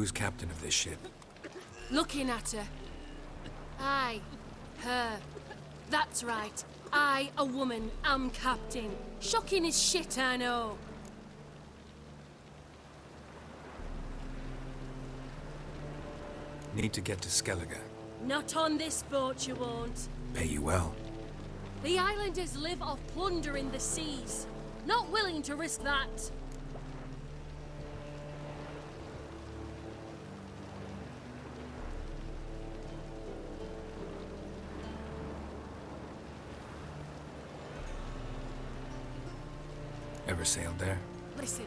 Who's captain of this ship? Looking at her. Aye, her. That's right. I, a woman, am captain. Shocking as shit, I know. Need to get to Skellige. Not on this boat, you won't. Pay you well. The islanders live off plunder in the seas. Not willing to risk that. Ever sailed there? Listen,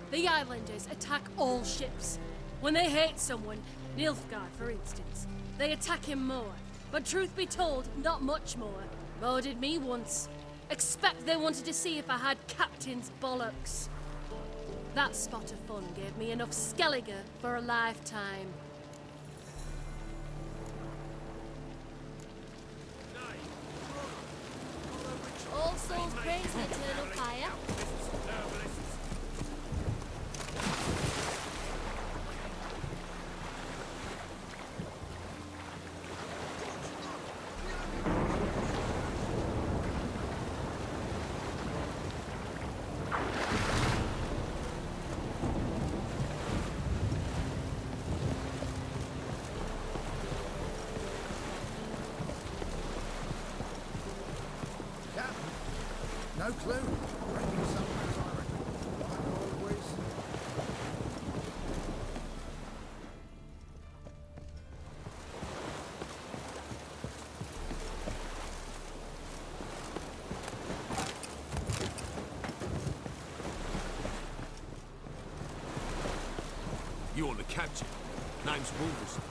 the islanders attack all ships. When they hate someone, Nilfgaard for instance, they attack him more. But truth be told, not much more. More did me once. Expect they wanted to see if I had captain's bollocks. That spot of fun gave me enough Skellige for a lifetime. All souls praise eternal fire. No clue. Breaking somewhere, I reckon. Like always. You on the captain? Name's Wolverson.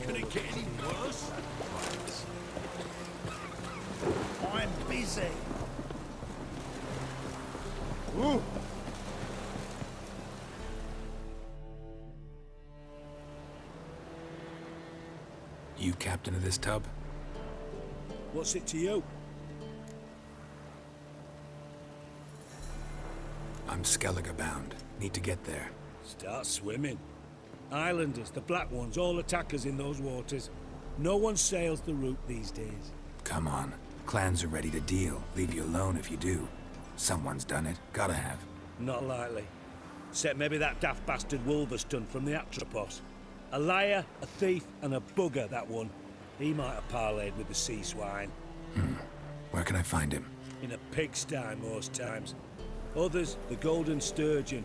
Can it get any worse? I'm busy. Ooh. You captain of this tub? What's it to you? I'm Skellige bound. Need to get there. Start swimming. Islanders, the black ones, all attackers in those waters. No one sails the route these days. Come on. Clans are ready to deal. Leave you alone if you do. Someone's done it. Gotta have. Not likely. Except maybe that daft bastard Wolverstone from the Atropos. A liar, a thief, and a bugger, that one. He might have parlayed with the sea swine. Where can I find him? In a pigsty most times. Others, the golden sturgeon.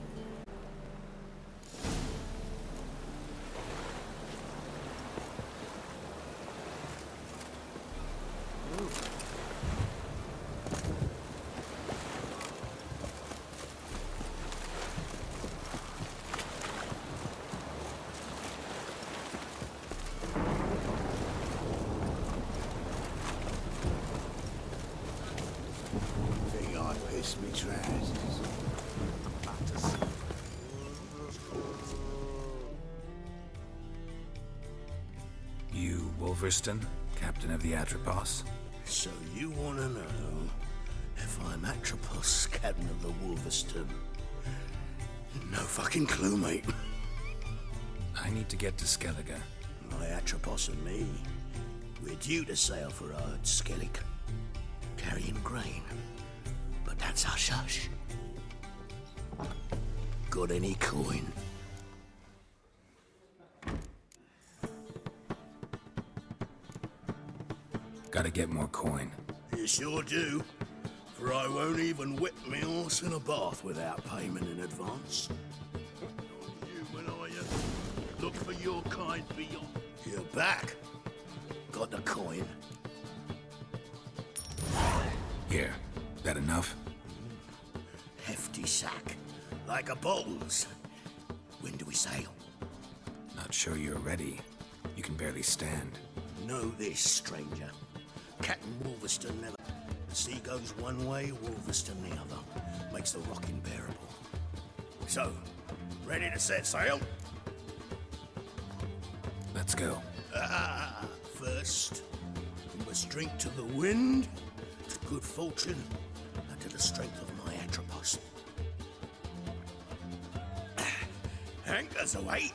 Think I pissed me trousers. You, Wolverstone, captain of the Atropos? So you want to know if I'm Atropos, captain of the Wolverstone? No fucking clue, mate. I need to get to Skellige. My Atropos and me, we're due to sail for our Skellig. carrying grain. But that's hush-hush. Got any coin? Gotta get more coin. You sure do. For I won't even whip me horse in a bath without payment in advance. Not human, are you? Look for your kind beyond. You're back. Got the coin. Here. That enough? Hefty sack. Like a bowls. When do we sail? Not sure you're ready. You can barely stand. Know this, stranger. Captain Wolverston never... The sea goes one way, Wolverston the other. Makes the rock unbearable. So, ready to set sail? Let's go. First, we must drink to the wind, to good fortune, and to the strength of my Atropos. Anchors away.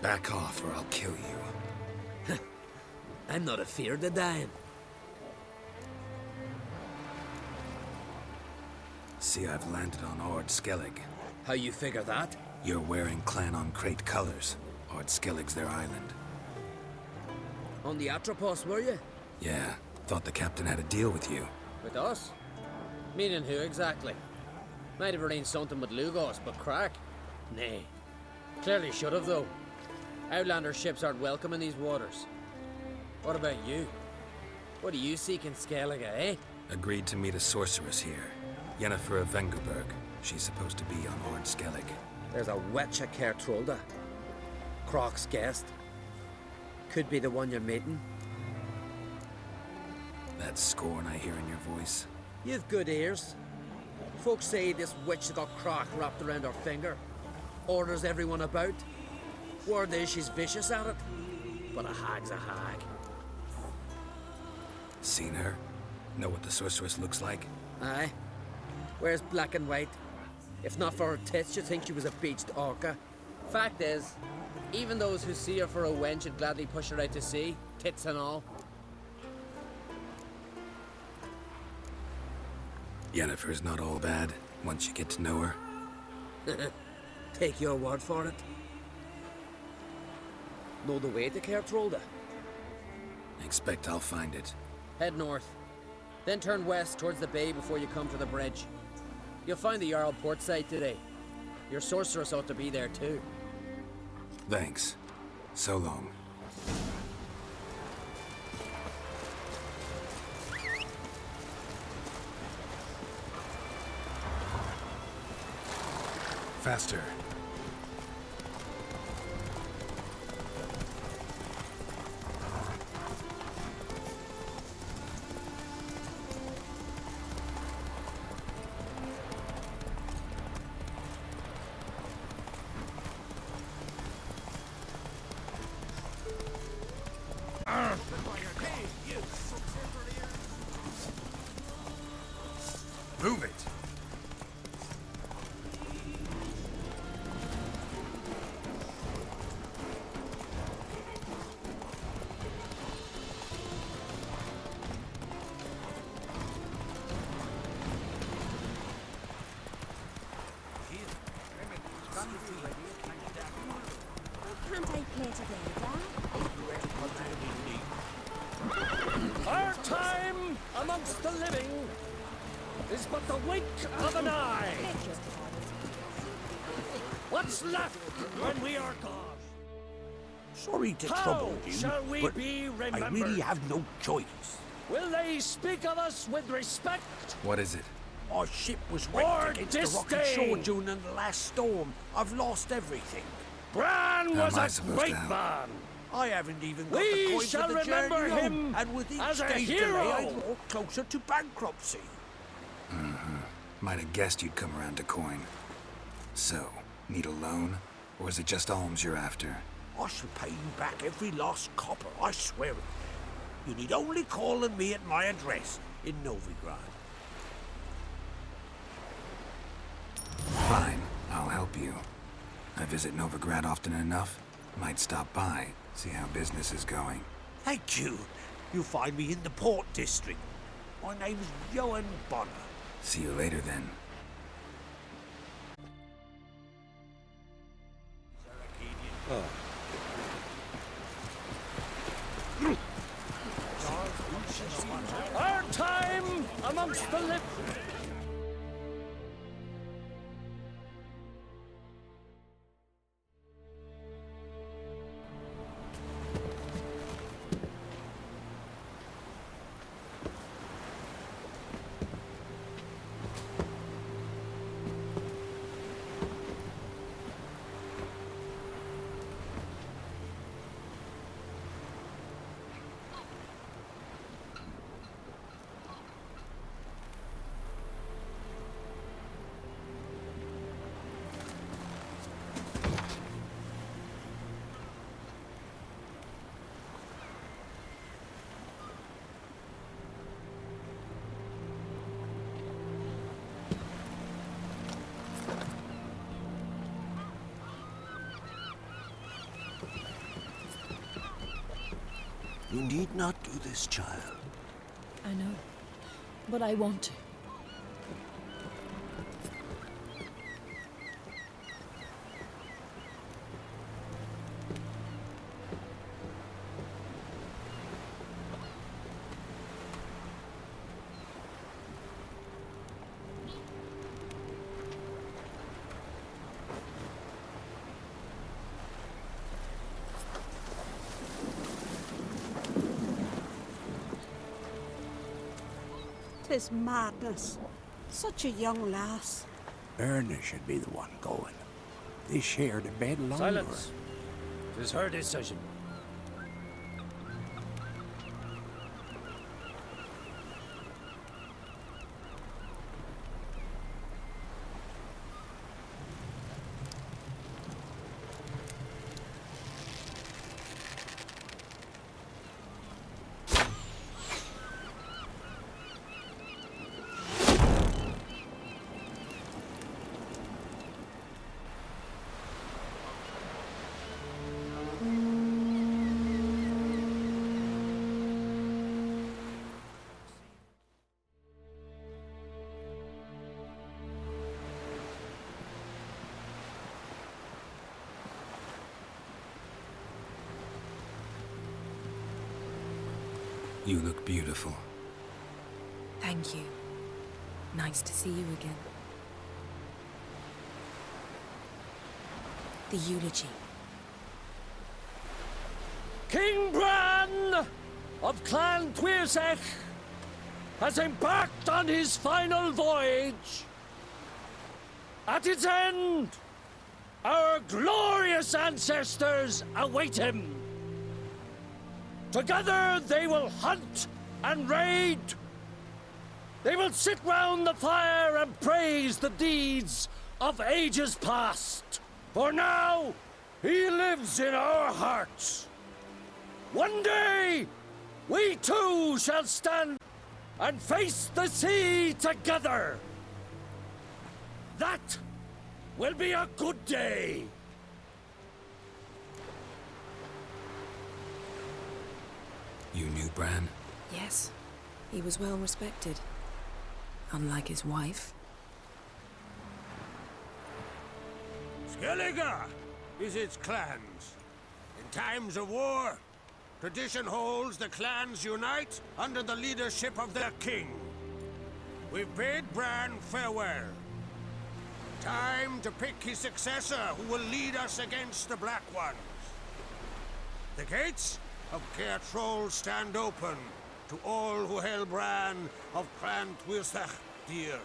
Back off or I'll kill you. I'm not afeard of dying. See, I've landed on Ord Skellig. How you figure that? You're wearing Clan on Crate colors. Ord Skellig's their island. On the Atropos, were you? Yeah, thought the captain had a deal with you. With us? Meaning who exactly? Might have arranged something with Lugos, but crack? Nay. Clearly should have, though. Outlander ships aren't welcome in these waters. What about you? What do you seek in Skellige, eh? Agreed to meet a sorceress here. Yennefer of Vengerberg. She's supposed to be on Ord Skellig. There's a witch at Kertrolda. Croc's guest. Could be the one you're meeting. That scorn I hear in your voice. You've good ears. Folks say this witch has got Croc wrapped around her finger. Orders everyone about. Word is she's vicious at it. But a hag's a hag. Seen her? Know what the sorceress looks like? Aye. Where's black and white? If not for her tits, you'd think she was a beached orca. Fact is, even those who see her for a wench would gladly push her out to sea, tits and all. Yennefer's not all bad, once you get to know her. Take your word for it. Know the way to Kertrolda? Expect I'll find it. Head north, then turn west towards the bay before you come to the bridge. You'll find the Jarl port site today. Your sorceress ought to be there too. Thanks. So long. Faster. Move it! Can't I play together? Our time amongst the living is but the wink of an eye. What's left when we are gone? Sorry to How trouble you, shall we but be I remembered? really have no choice. Will they speak of us with respect? What is it? Our ship was Or wrecked against the rocky shore disdain? during the last storm. I've lost everything. Bran How was am I a supposed great to help? man. I haven't even got We the coin shall for the remember journey him home, and with each as a day's hero. delay, I walk closer to bankruptcy. Might have guessed you'd come around to coin. So, need a loan? Or is it just alms you're after? I shall pay you back every last copper, I swear it. You need only call on me at my address in Novigrad. Fine, I'll help you. I visit Novigrad often enough. Might stop by, see how business is going. Thank you. You'll find me in the Port District. My name's Johan Bonner. See you later then. Our time amongst the living. You need not do this, child. I know, but I want to. Tis madness. Such a young lass. Erna should be the one going. They shared a bed longer. Silence. It is her decision. You look beautiful. Thank you. Nice to see you again. The eulogy. King Bran of Clan Tuirsech has embarked on his final voyage. At its end, our glorious ancestors await him. Together they will hunt and raid. They will sit round the fire and praise the deeds of ages past. For now, he lives in our hearts. One day, we too shall stand and face the sea together. That will be a good day. You knew Bran? Yes, he was well respected. Unlike his wife. Skellige visits clans. In times of war, tradition holds the clans unite under the leadership of their king. We've bid Bran farewell. Time to pick his successor who will lead us against the Black Ones. The gates of Caer Troll stand open to all who hail Bran of Clan Tuirsech dear.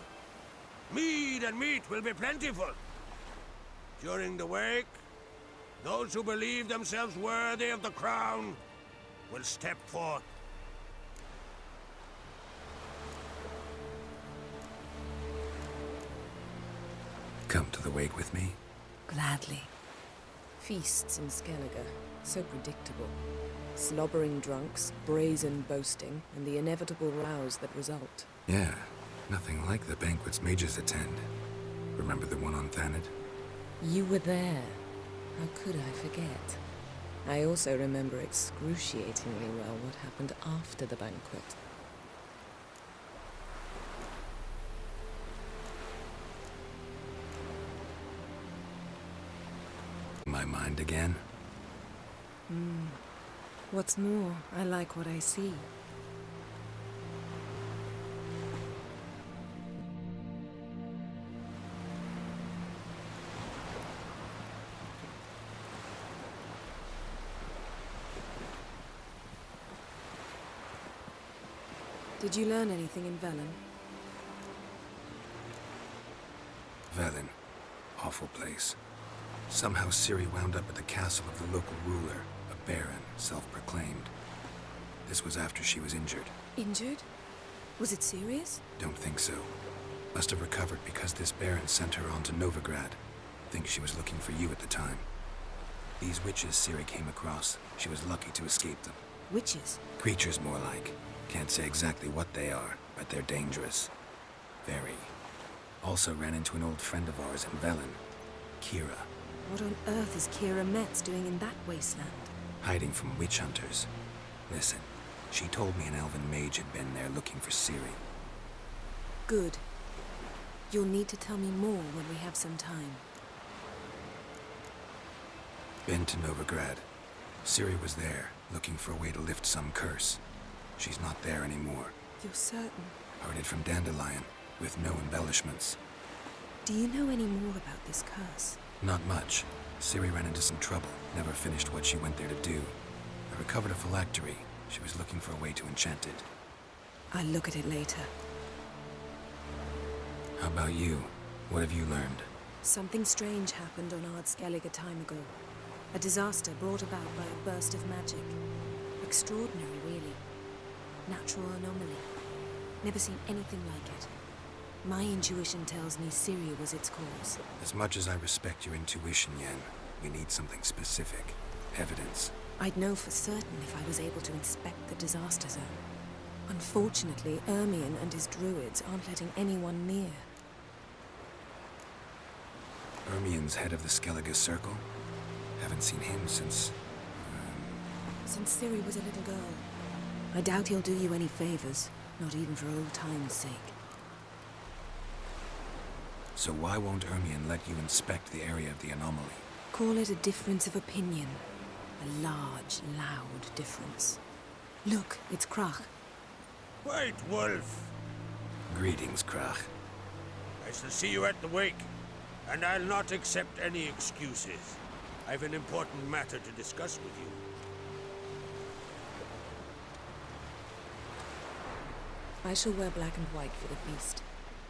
Mead and meat will be plentiful. During the wake, those who believe themselves worthy of the crown will step forth. Come to the wake with me? Gladly. Feasts in Skellige, so predictable. Slobbering drunks, brazen boasting, and the inevitable rows that result. Yeah, nothing like the banquets mages attend. Remember the one on Thanedd? You were there. How could I forget? I also remember excruciatingly well what happened after the banquet. My mind again? What's more, I like what I see. Did you learn anything in Velen? Velen. Awful place. Somehow Ciri wound up at the castle of the local ruler, a baron, self-proclaimed. This was after she was injured. Injured? Was it serious? Don't think so. Must have recovered because this baron sent her on to Novigrad. Think she was looking for you at the time. These witches Ciri came across, she was lucky to escape them. Witches? Creatures more like. Can't say exactly what they are, but they're dangerous. Very. Also ran into an old friend of ours in Velen, Kira. What on earth is Kira Metz doing in that wasteland? Hiding from witch hunters. Listen, she told me an elven mage had been there looking for Ciri. Good. You'll need to tell me more when we have some time. Been to Novigrad. Ciri was there, looking for a way to lift some curse. She's not there anymore. You're certain? Heard it from Dandelion, with no embellishments. Do you know any more about this curse? Not much. Ciri ran into some trouble, never finished what she went there to do. I recovered a phylactery. She was looking for a way to enchant it. I'll look at it later. How about you? What have you learned? Something strange happened on Ard Skellige a time ago. A disaster brought about by a burst of magic. Extraordinary, really. Natural anomaly. Never seen anything like it. My intuition tells me Ciri was its cause. As much as I respect your intuition, Yen, we need something specific. Evidence. I'd know for certain if I was able to inspect the disaster zone. Unfortunately, Ermion and his druids aren't letting anyone near. Ermion's head of the Skellige Circle? Haven't seen him since... Since Ciri was a little girl. I doubt he'll do you any favors, not even for old time's sake. So why won't Ermion let you inspect the area of the anomaly? Call it a difference of opinion. A large, loud difference. Look, it's Krach. White Wolf. Greetings, Krach. I shall see you at the wake, and I'll not accept any excuses. I've an important matter to discuss with you. I shall wear black and white for the feast.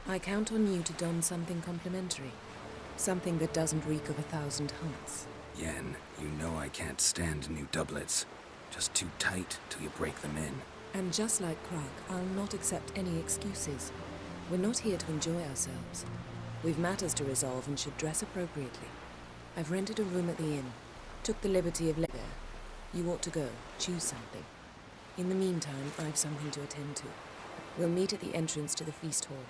I count on you to don something complimentary. Something that doesn't reek of 1,000 hunts. Yen, you know I can't stand new doublets. Just too tight till you break them in. And just like Krag, I'll not accept any excuses. We're not here to enjoy ourselves. We've matters to resolve and should dress appropriately. I've rented a room at the inn. Took the liberty of there. You ought to go. Choose something. In the meantime, I've something to attend to. We'll meet at the entrance to the feast hall.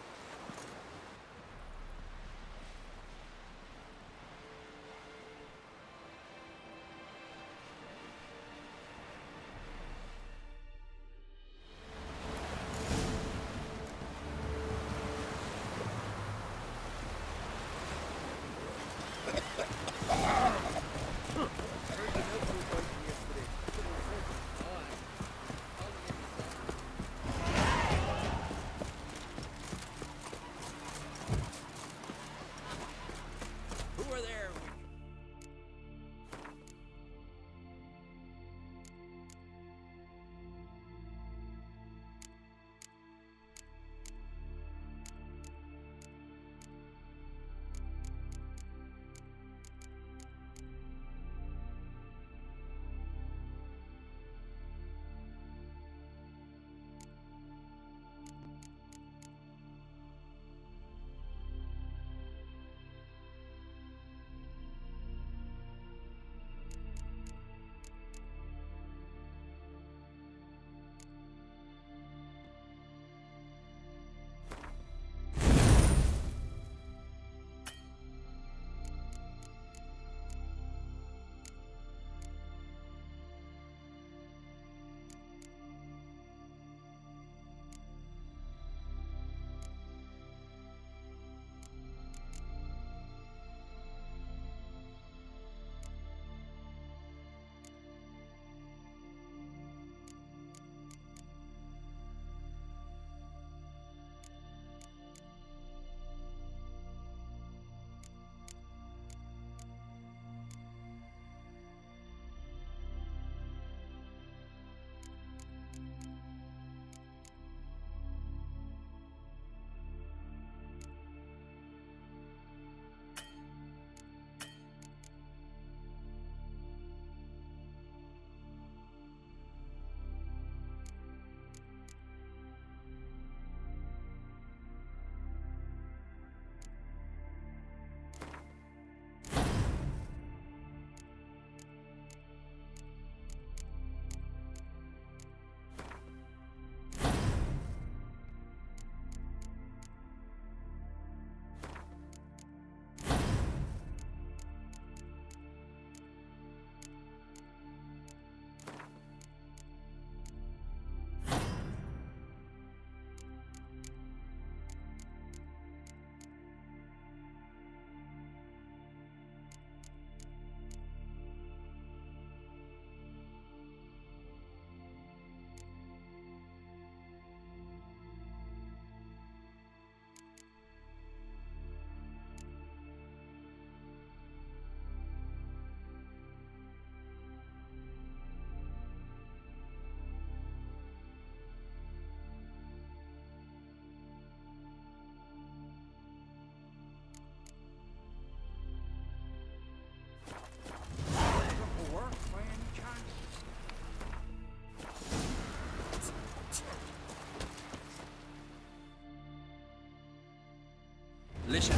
Listen,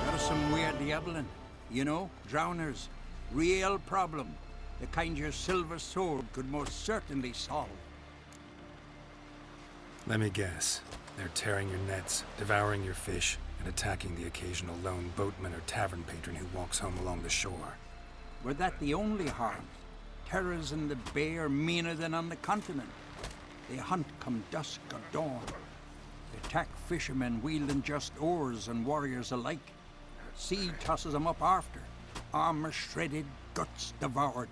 there's some weird diabling. You know, drowners. Real problem. The kind your silver sword could most certainly solve. Let me guess. They're tearing your nets, devouring your fish, and attacking the occasional lone boatman or tavern patron who walks home along the shore. Were that the only harm? Terrors in the bay are meaner than on the continent. They hunt come dusk or dawn. They attack fishermen wielding just oars and warriors alike. Sea tosses them up after. Armor shredded, guts devoured.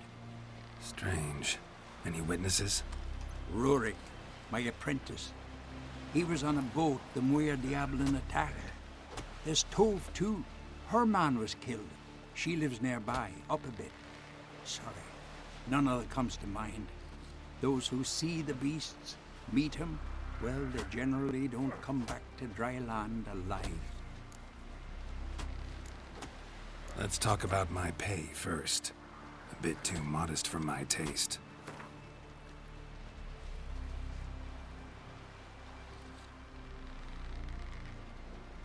Strange. Any witnesses? Rurik, my apprentice. He was on a boat the Muire attacked. There's Tove, too. Her man was killed. She lives nearby, up a bit. Sorry, none other comes to mind. Those who see the beasts, meet him, well, they generally don't come back to dry land alive. Let's talk about my pay first. A bit too modest for my taste.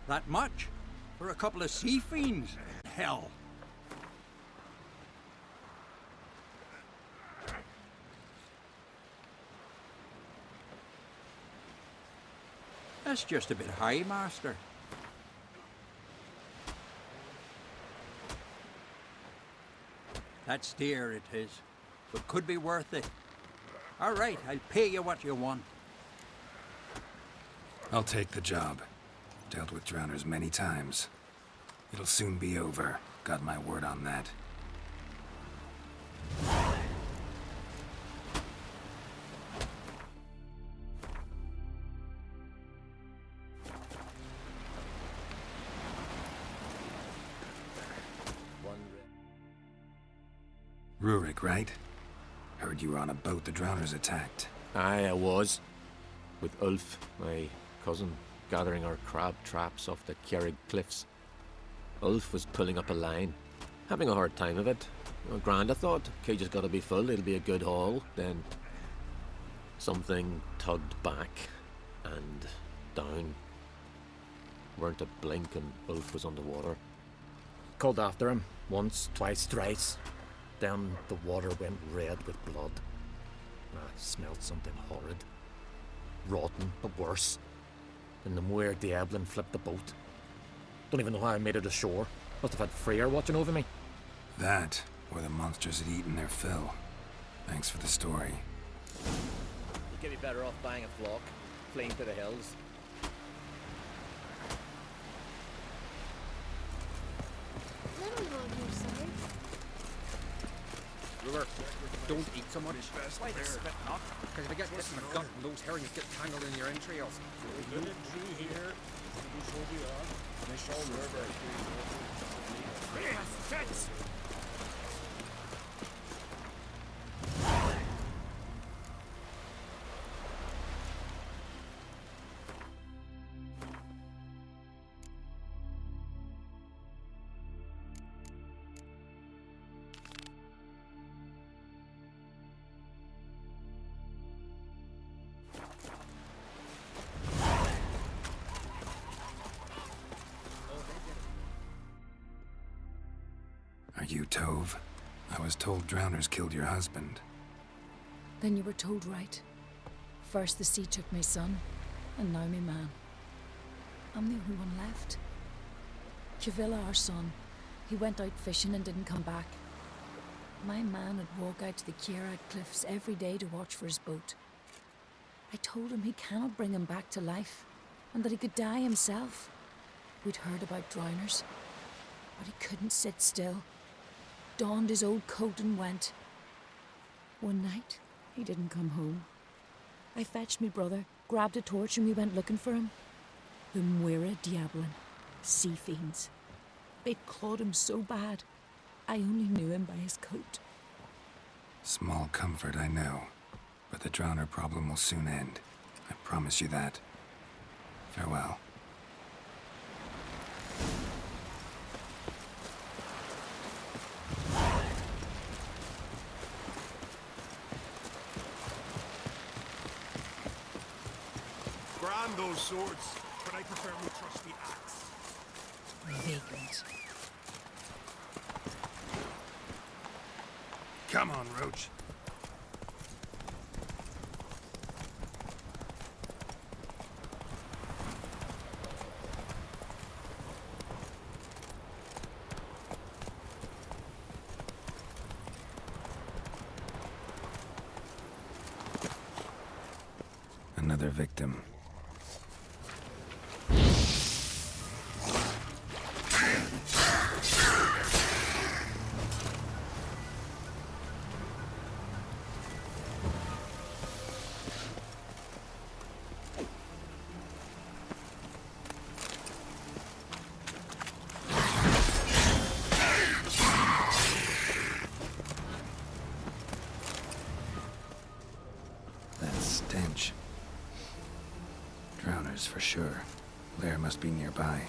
That much? For a couple of sea fiends? Hell. That's just a bit high, Master. That's dear, it is, but could be worth it. All right, I'll pay you what you want. I'll take the job. Dealt with drowners many times. It'll soon be over. Got my word on that. Rurik, right? Heard you were on a boat the drowners attacked. Aye, I was. With Ulf, my cousin, gathering our crab traps off the Kjerrig cliffs. Ulf was pulling up a line, having a hard time of it. Well, grand, I thought. Cage has got to be full, it'll be a good haul. Then something tugged back and down. Weren't a blink and Ulf was underwater. Called after him, once, twice, thrice. Then the water went red with blood. I smelled something horrid. Rotten, but worse. Then the Muire Diablin flipped the boat. Don't even know how I made it ashore. Must have had Freyr watching over me. That, or the monsters had eaten their fill. Thanks for the story. You'd be better off buying a flock, fleeing to the hills. Ruler, don't eat so much. Why the spit not? Because if I get this in the gut and those herrings get tangled in your entrails. Are you Tove? I was told drowners killed your husband. Then you were told right. First the sea took my son, and now me man. I'm the only one left. Kavilla, our son, he went out fishing and didn't come back. My man would walk out to the Kjerrig cliffs every day to watch for his boat. I told him he cannot bring him back to life, and that he could die himself. We'd heard about drowners, but he couldn't sit still. Donned his old coat and went. One night, he didn't come home. I fetched me brother, grabbed a torch, and we went looking for him. The Muire Diablin, sea fiends. They'd clawed him so bad, I only knew him by his coat. Small comfort, I know. But the drowner problem will soon end. I promise you that. Farewell. Grand those swords, but I prefer my trusty axe. Vagrant. Come on, Roach. Another victim. stench. Drowners, for sure. Lair must be nearby.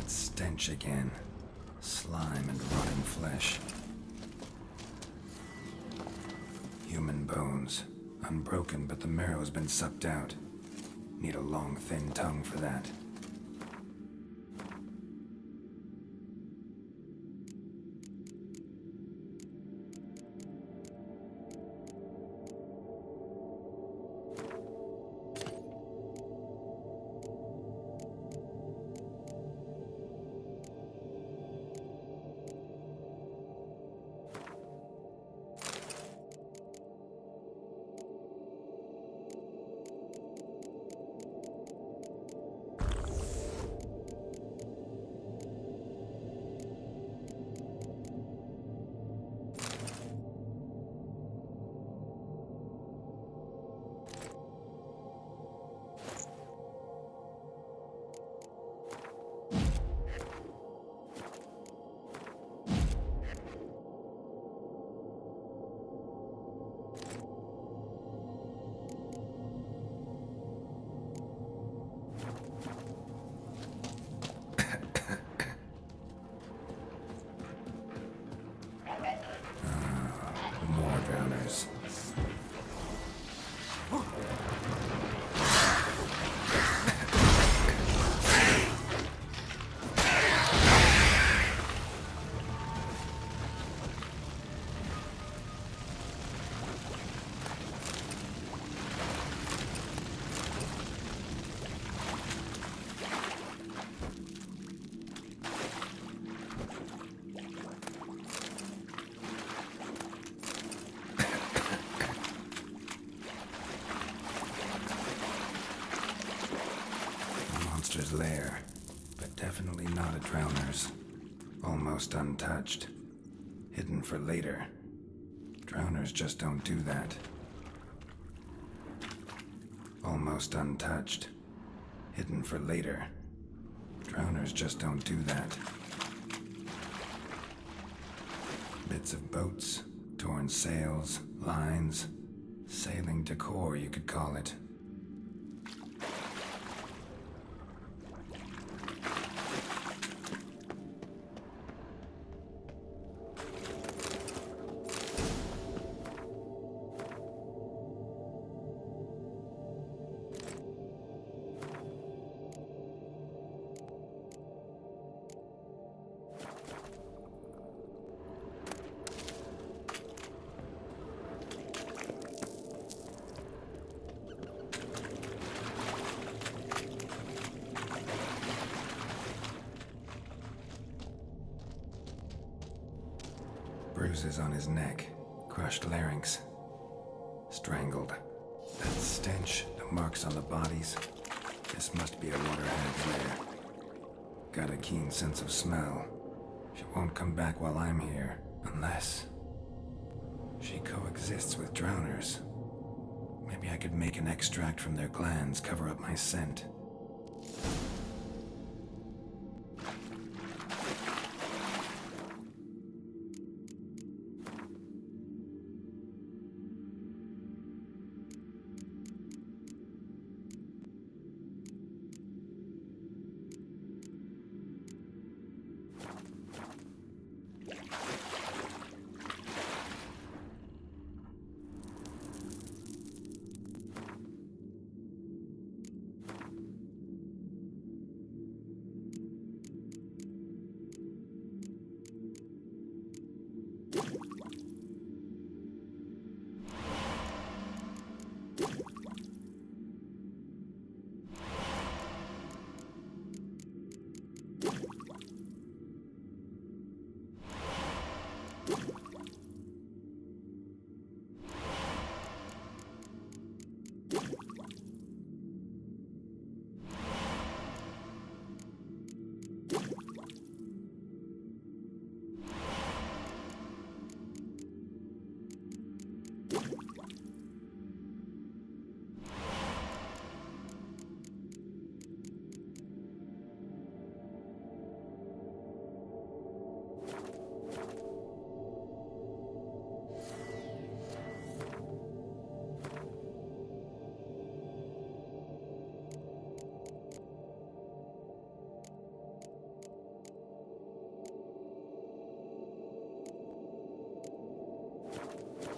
Stench again. Slime and rotting flesh. Human bones. Unbroken, but the marrow's been sucked out. Need a long, thin tongue for that. Drowners. Almost untouched. Hidden for later. Drowners just don't do that. Almost untouched. Hidden for later. Drowners just don't do that. Bits of boats, torn sails, lines, sailing decor, you could call it. Bruises on his neck, crushed larynx, strangled. That stench, the marks on the bodies. This must be a waterhead's lair. Got a keen sense of smell. She won't come back while I'm here, unless she coexists with drowners. Maybe I could make an extract from their glands, cover up my scent.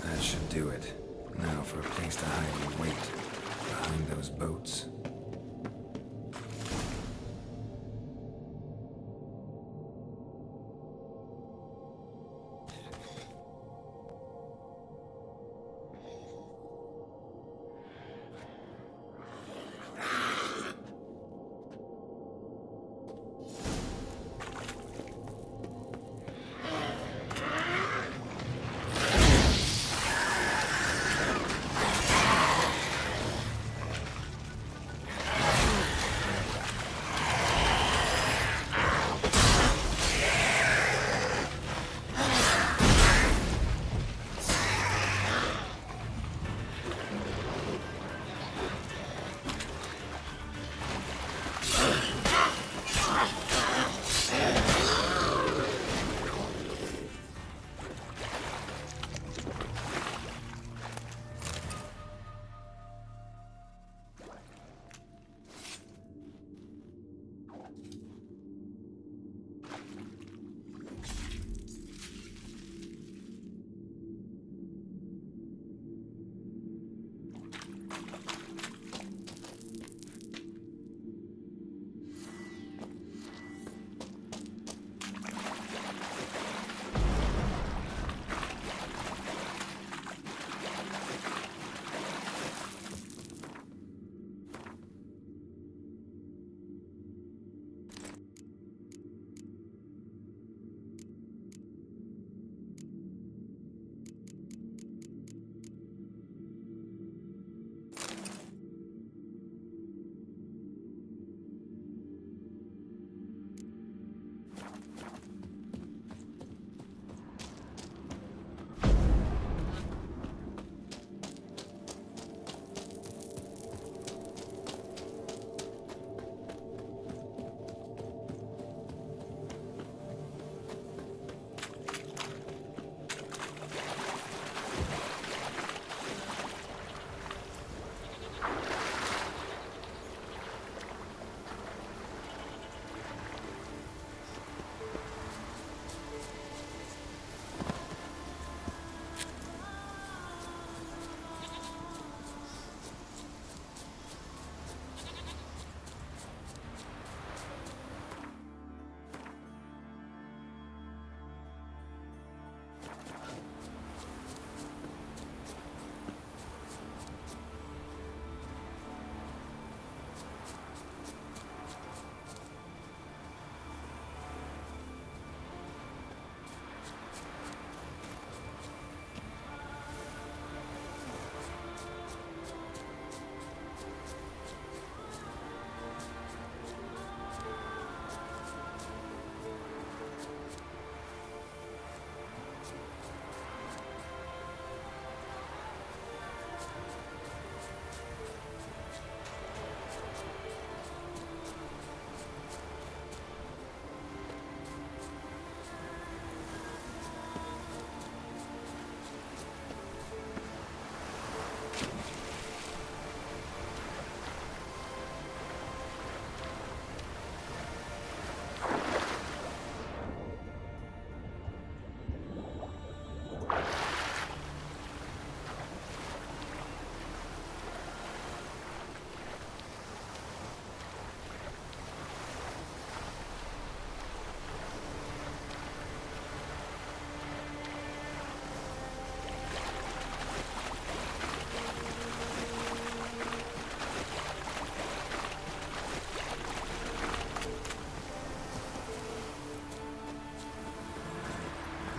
That should do it. Now for a place to hide and wait. Behind those boats.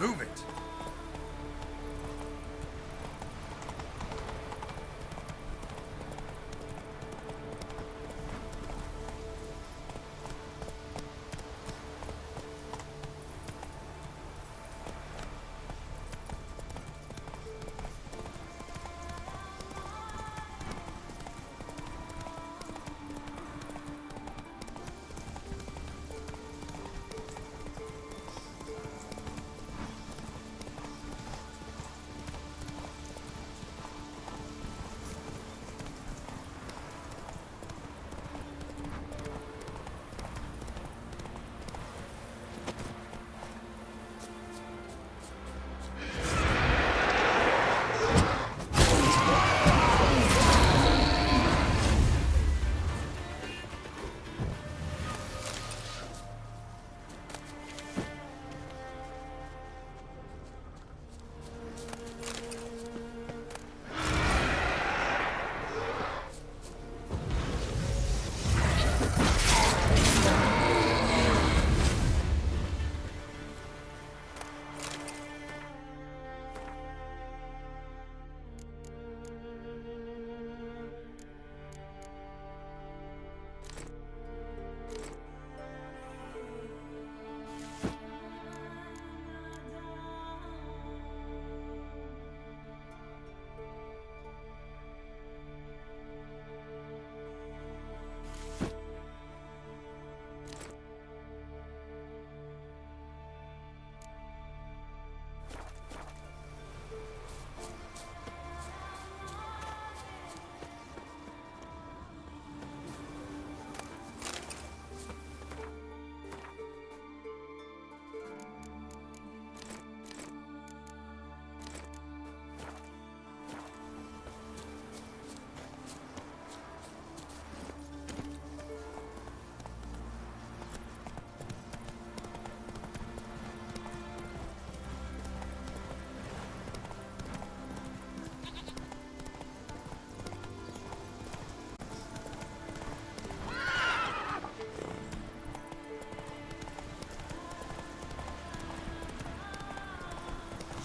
Move it!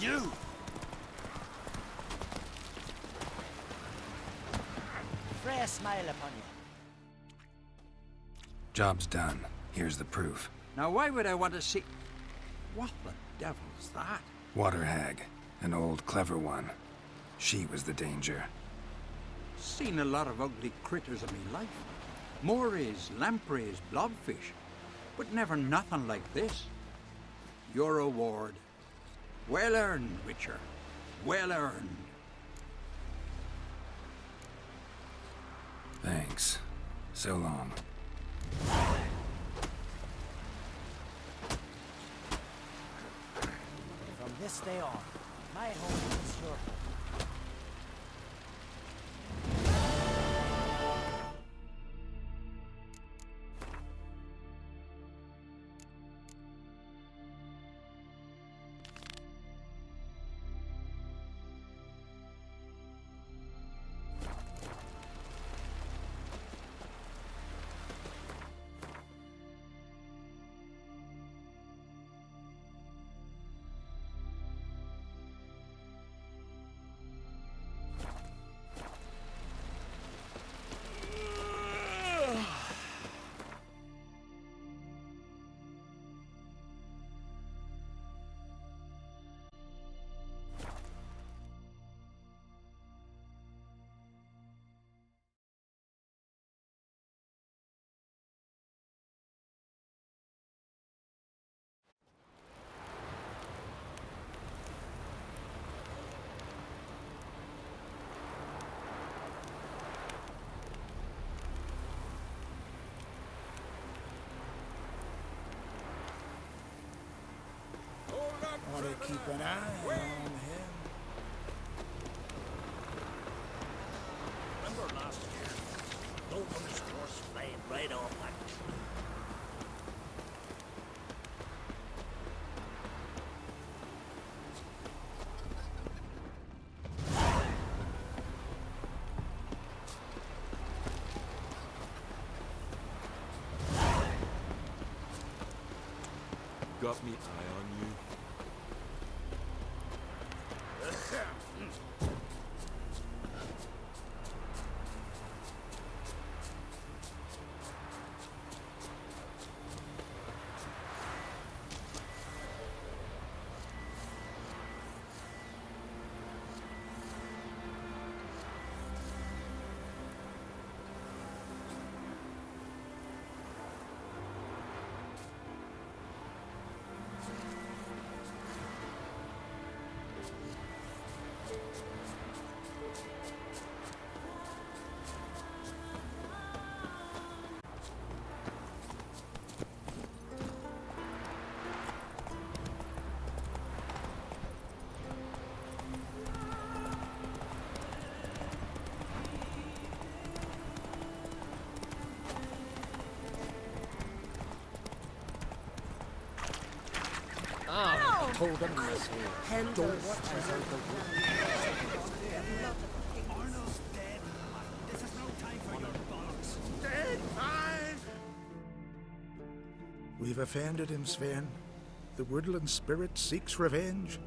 You! Freya smile upon you. Job's done. Here's the proof. Now why would I want to see... What the devil's that? Water hag. An old, clever one. She was the danger. Seen a lot of ugly critters in me life. Muires, lampreys, blobfish. But never nothing like this. Your reward. Well earned, Witcher. Well earned. Thanks. So long. From this day on, my home is your home. Ought to keep an eye on him. Remember last year? Noble's horse flying right off like Got me eye on you. Told them this way. Don't watch us out the wood. Arnold's dead. This is no time for your bollocks. Dead, fine. We've offended him, Sven. The woodland spirit seeks revenge.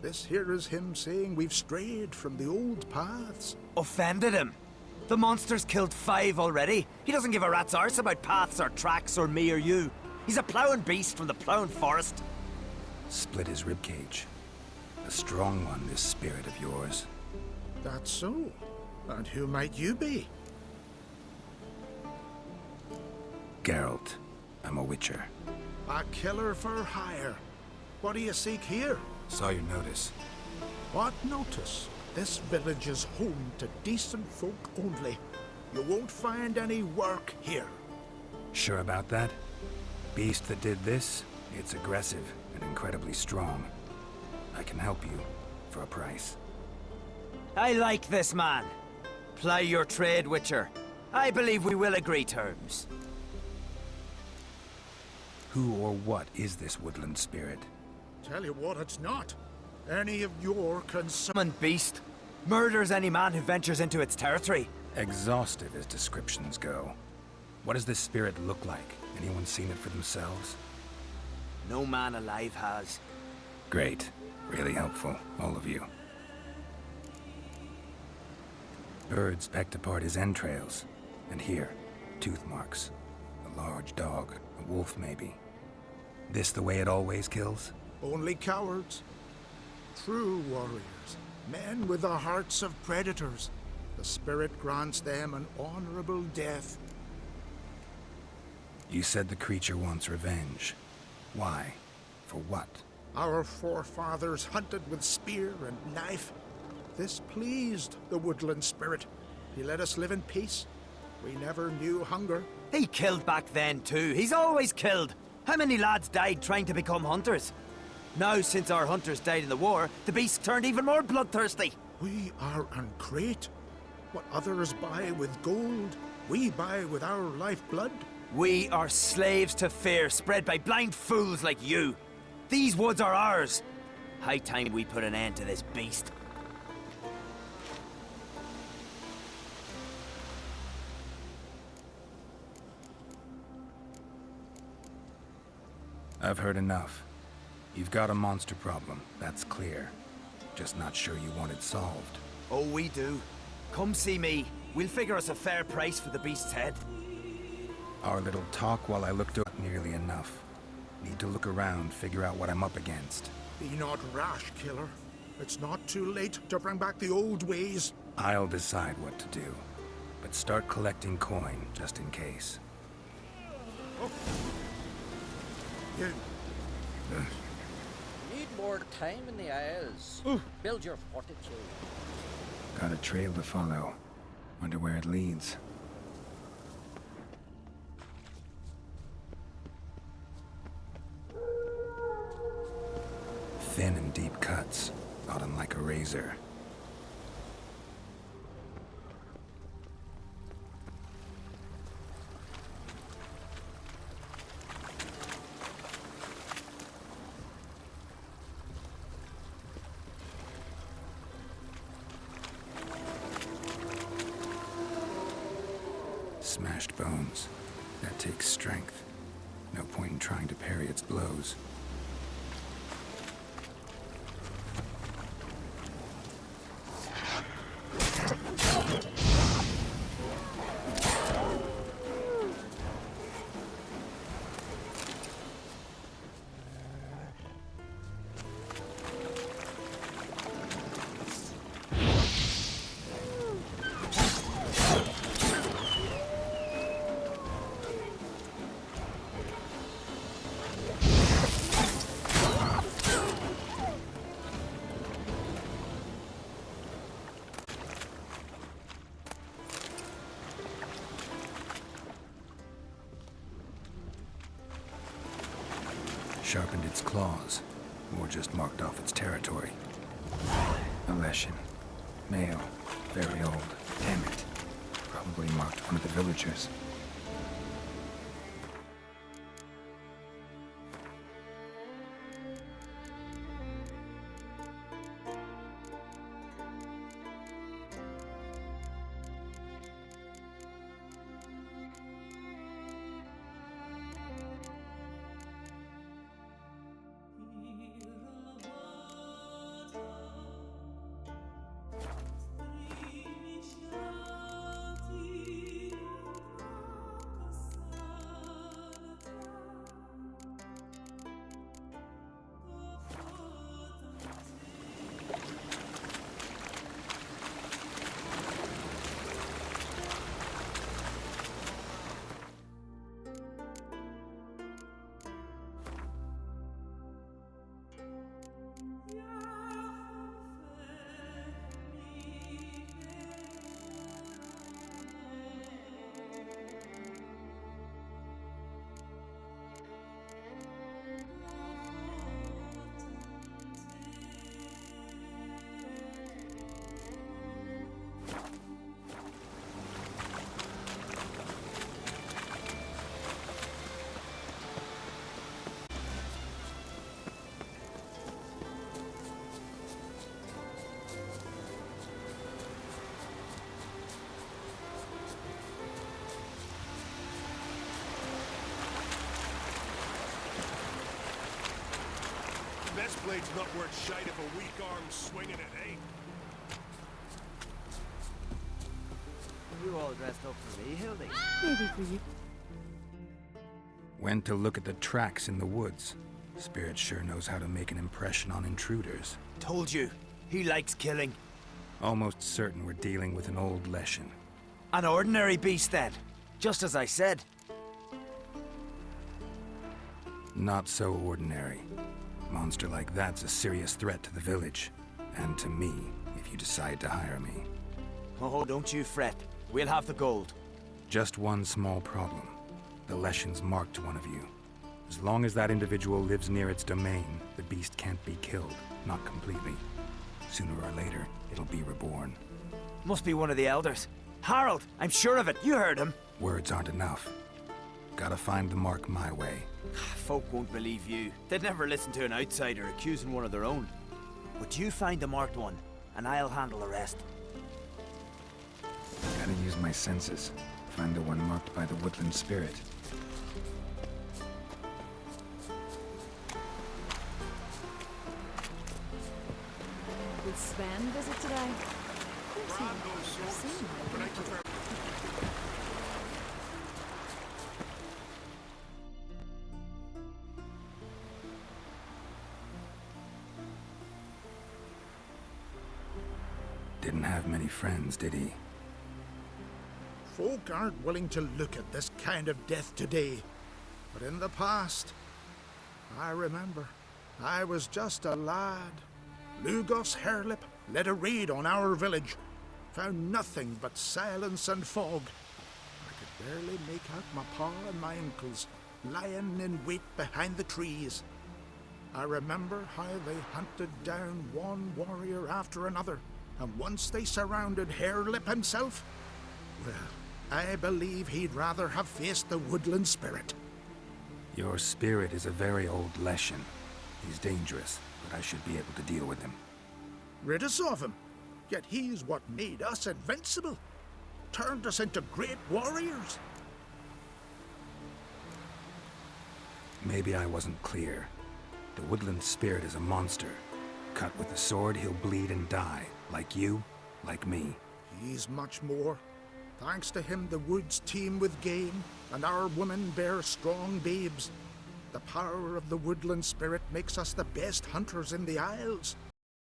This here is him saying we've strayed from the old paths. Offended him? The monster's killed 5 already. He doesn't give a rat's arse about paths or tracks or me or you. He's a ploughing beast from the ploughing forest. Split his ribcage. A strong one, this spirit of yours. That's so. And who might you be? Geralt. I'm a witcher. A killer for hire. What do you seek here? Saw your notice. What notice? This village is home to decent folk only. You won't find any work here. Sure about that? Beast that did this, it's aggressive and incredibly strong. I can help you for a price. I like this man. Ply your trade, Witcher. I believe we will agree terms. Who or what is this woodland spirit? Tell you what, it's not. Any of your Summoned beast. Murders any man who ventures into its territory. Exhaustive as descriptions go. What does this spirit look like? Anyone seen it for themselves? No man alive has. Great. Really helpful, all of you. Birds pecked apart his entrails. And here, tooth marks. A large dog, a wolf maybe. This the way it always kills? Only cowards. True warriors. Men with the hearts of predators. The spirit grants them an honorable death. You said the creature wants revenge. Why? For what? Our forefathers hunted with spear and knife. This pleased the woodland spirit. He let us live in peace. We never knew hunger. He killed back then too. He's always killed. How many lads died trying to become hunters? Now, since our hunters died in the war, the beast turned even more bloodthirsty. We are uncrate. What others buy with gold, we buy with our lifeblood. We are slaves to fear spread by blind fools like you. These woods are ours. High time we put an end to this beast. I've heard enough. You've got a monster problem, that's clear. Just not sure you want it solved. Oh, we do. Come see me. We'll figure us a fair price for the beast's head. Our little talk while I looked up nearly enough. Need to look around, figure out what I'm up against. Be not rash, killer. It's not too late to bring back the old ways. I'll decide what to do. But start collecting coin, just in case. Oh. You... Need more time in the Isles. Build your fortitude. Got a trail to follow. Wonder where it leads. Thin and deep cuts, got him like a razor. Smashed bones. That takes strength. No point in trying to parry its blows. sharpened its claws, or just marked off its territory. A Leshen. Male. Very old. Damn it. Probably marked one of the villagers. Best blade's not worth shite if a weak arm's swinging it, eh? You all dressed up for me, Hildy? Maybe for you. Went to look at the tracks in the woods. Spirit sure knows how to make an impression on intruders. Told you, he likes killing. Almost certain we're dealing with an old Leshen. An ordinary beast, then. Just as I said. Not so ordinary. A monster like that's a serious threat to the village. And to me, if you decide to hire me. Oh, don't you fret. We'll have the gold. Just one small problem. The Leshen's marked one of you. As long as that individual lives near its domain, the beast can't be killed. Not completely. Sooner or later, it'll be reborn. Must be one of the elders. Harold, I'm sure of it. You heard him. Words aren't enough. Gotta find the mark my way. Folk won't believe you. They'd never listen to an outsider accusing one of their own. But you find the marked one, and I'll handle the rest. Gotta use my senses. Find the one marked by the woodland spirit. Did Sven visit today? Of course he did. I've seen him. Didn't have many friends, did he? Folk aren't willing to look at this kind of death today. But in the past, I remember, I was just a lad. Lugos Hairlip led a raid on our village. Found nothing but silence and fog. I could barely make out my pa and my uncles lying in wait behind the trees. I remember how they hunted down one warrior after another, and once they surrounded Hairlip himself, well, I believe he'd rather have faced the woodland spirit. Your spirit is a very old Leshen. He's dangerous, but I should be able to deal with him. Rid us of him. Yet he's what made us invincible. Turned us into great warriors. Maybe I wasn't clear. The woodland spirit is a monster. Cut with a sword, he'll bleed and die. Like you, like me. He's much more. Thanks to him, the woods teem with game, and our women bear strong babes. The power of the woodland spirit makes us the best hunters in the Isles.